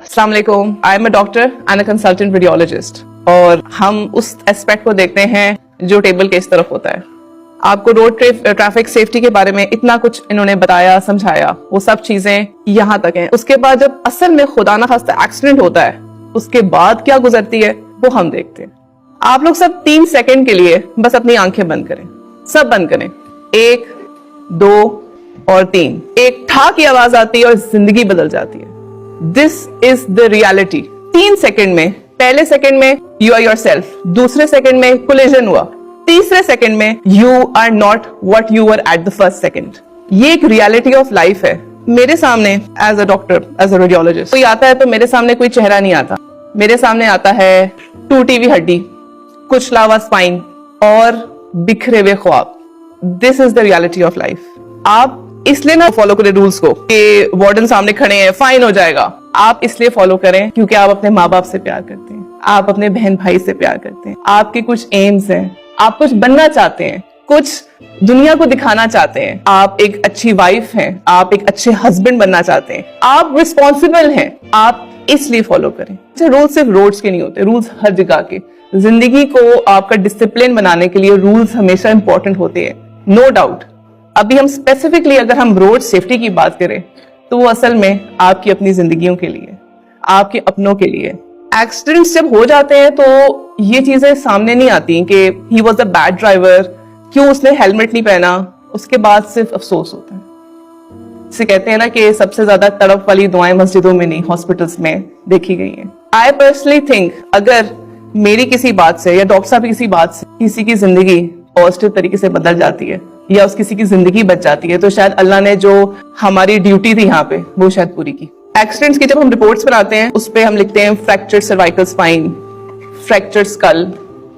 अस्सलाम वालेकुम, I am a doctor and a consultant radiologist और हम उस एस्पेक्ट को देखते हैं जो टेबल के इस तरफ होता है। आपको रोड ट्रैफिक सेफ्टी के बारे में इतना कुछ इन्होंने बताया समझाया, वो सब चीजें यहाँ तक हैं। उसके बाद जब असल में खुदा ना खास्ता एक्सीडेंट होता है उसके बाद क्या गुजरती है वो हम देखते हैं। आप लोग सब 3 सेकंड के लिए बस अपनी आंखें बंद करें, सब बंद करें। 1, 2 और 3। एक ठा की आवाज आती है और जिंदगी बदल जाती है। This is the reality. 3 second में, पहले सेकंड में यू आर योर सेल्फ, दूसरे सेकंड में कोलिजन हुआ, तीसरे सेकंड में you are not what you were at the first second. ये एक रियलिटी ऑफ लाइफ है। मेरे सामने as a doctor, as a radiologist कोई आता है तो मेरे सामने कोई चेहरा नहीं आता, मेरे सामने आता है टूटी हुई हड्डी, कुचला हुआ स्पाइन और बिखरे हुए ख्वाब। This is the reality of life. आप इसलिए ना फॉलो करें रूल्स को कि वार्डन सामने खड़े हैं फाइन हो जाएगा। आप इसलिए फॉलो करें क्योंकि आप अपने माँ बाप से प्यार करते हैं, आप अपने बहन भाई से प्यार करते हैं, आपके कुछ एम्स हैं, आप कुछ बनना चाहते हैं, कुछ दुनिया को दिखाना चाहते हैं, आप एक अच्छी वाइफ हैं, आप एक अच्छे हस्बैंड बनना चाहते हैं, आप रिस्पॉन्सिबल हैं, आप इसलिए फॉलो करें। रूल्स सिर्फ रोड्स के नहीं होते, रूल्स हर जगह के। जिंदगी को आपका डिसिप्लिन बनाने के लिए रूल्स हमेशा इंपॉर्टेंट होते हैं, नो डाउट। अभी हम स्पेसिफिकली अगर हम रोड सेफ्टी की बात करें तो वो असल में आपकी अपनी जिंदगियों के लिए, आपके अपनों के लिए। एक्सीडेंट्स जब हो जाते हैं तो ये चीजें सामने नहीं आती कि he was a bad driver, क्यों उसने हेलमेट नहीं पहना, उसके बाद सिर्फ अफसोस होता है। इसे कहते हैं ना कि सबसे ज्यादा तड़प वाली दुआएं मस्जिदों में नहीं हॉस्पिटल्स में देखी गई हैं। आई पर्सनली थिंक अगर मेरी किसी बात से या डॉक्टर साहब की किसी बात से किसी की जिंदगी पॉजिटिव तरीके से बदल जाती है या उस किसी की जिंदगी बच जाती है तो शायद अल्लाह ने जो हमारी ड्यूटी थी यहाँ पे वो शायद पूरी की। एक्सीडेंट्स की जब हम रिपोर्ट्स बनाते हैं उस पे हम लिखते हैं fractured cervical spine, fractured skull,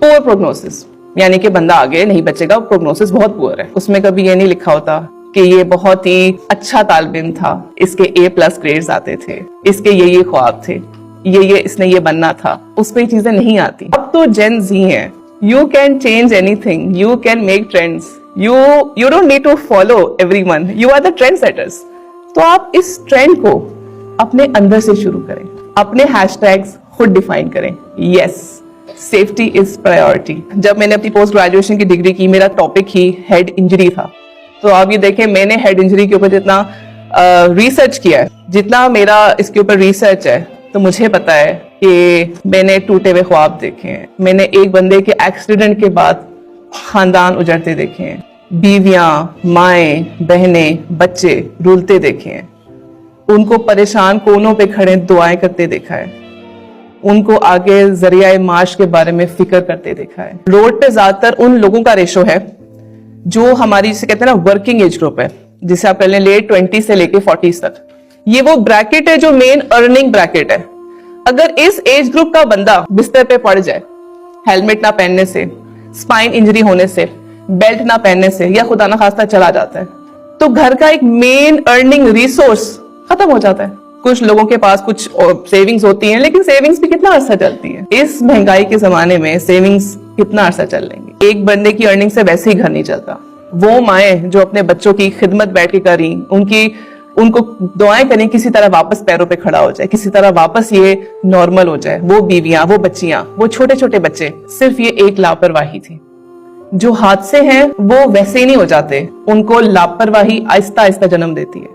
poor prognosis, यानी कि बंदा आगे नहीं बचेगा, प्रोग्नोसिस बहुत पुअर है। उसमें कभी ये नहीं लिखा होता कि ये बहुत ही अच्छा तालिब था, इसके A+ ग्रेड्स आते थे, इसके ये ख्वाब थे, ये इसने ये बनना था। उस पे चीजें नहीं आती। अब तो जेन जी है, you can change anything, you can make trends, you don't need to follow everyone, you are the trendsetters। तो आप इस ट्रेंड को अपने अंदर से शुरू करें, अपने हैशटैग्स खुद डिफाइन करें। Yes, safety is priority. जब मैंने अपनी पोस्ट ग्रेजुएशन की डिग्री की मेरा टॉपिक ही हेड इंजरी था, तो आप ये देखें मैंने हेड इंजरी के ऊपर जितना रिसर्च किया है, जितना मेरा इसके ऊपर रिसर्च है, तो मुझे पता है कि मैंने टूटे हुए ख्वाब देखे हैं, मैंने एक बंदे के एक्सीडेंट के बाद खानदान उजड़ते देखे हैं, बीवियां, माएं, बहनें, बच्चे रुलते देखे हैं, उनको परेशान कोनों पे खड़े दुआएं करते देखा है, उनको आगे जरिया माश के बारे में फिक्र करते देखा है। रोड पे ज्यादातर उन लोगों का रेशो है जो हमारी जिसे कहते हैं ना वर्किंग एज ग्रुप है, जिसे आप पहले लेट 20 से लेके 40 तक। ये वो ब्रैकेट है जो मेन अर्निंग ब्रैकेट है। अगर इस एज ग्रुप का बंदा बिस्तर पे पड़ जाए हेलमेट ना पहनने से, स्पाइन इंजरी होने से, बेल्ट ना पहनने से, या खुदा ना खास्ता चला जाता है, तो घर का एक मेन अर्निंग रिसोर्स खत्म हो जाता है। कुछ लोगों के पास कुछ सेविंग्स होती हैं, लेकिन सेविंग्स भी कितना अरसा चलती है? इस महंगाई के जमाने में सेविंग्स कितना अरसा चल लेंगी? एक बंदे की अर्निंग से वैसे ही घर नहीं चलता। वो माएं जो अपने बच्चों की खिदमत बैठ के करी, उनको दुआएं करें किसी तरह वापस पैरों पे खड़ा हो जाए, किसी तरह वापस ये नॉर्मल हो जाए। वो बीवियां, वो बच्चियां, वो छोटे छोटे बच्चे, सिर्फ ये एक लापरवाही थी। जो हादसे हैं वो वैसे ही नहीं हो जाते, उनको लापरवाही आहिस्ता आहिस्ता जन्म देती है।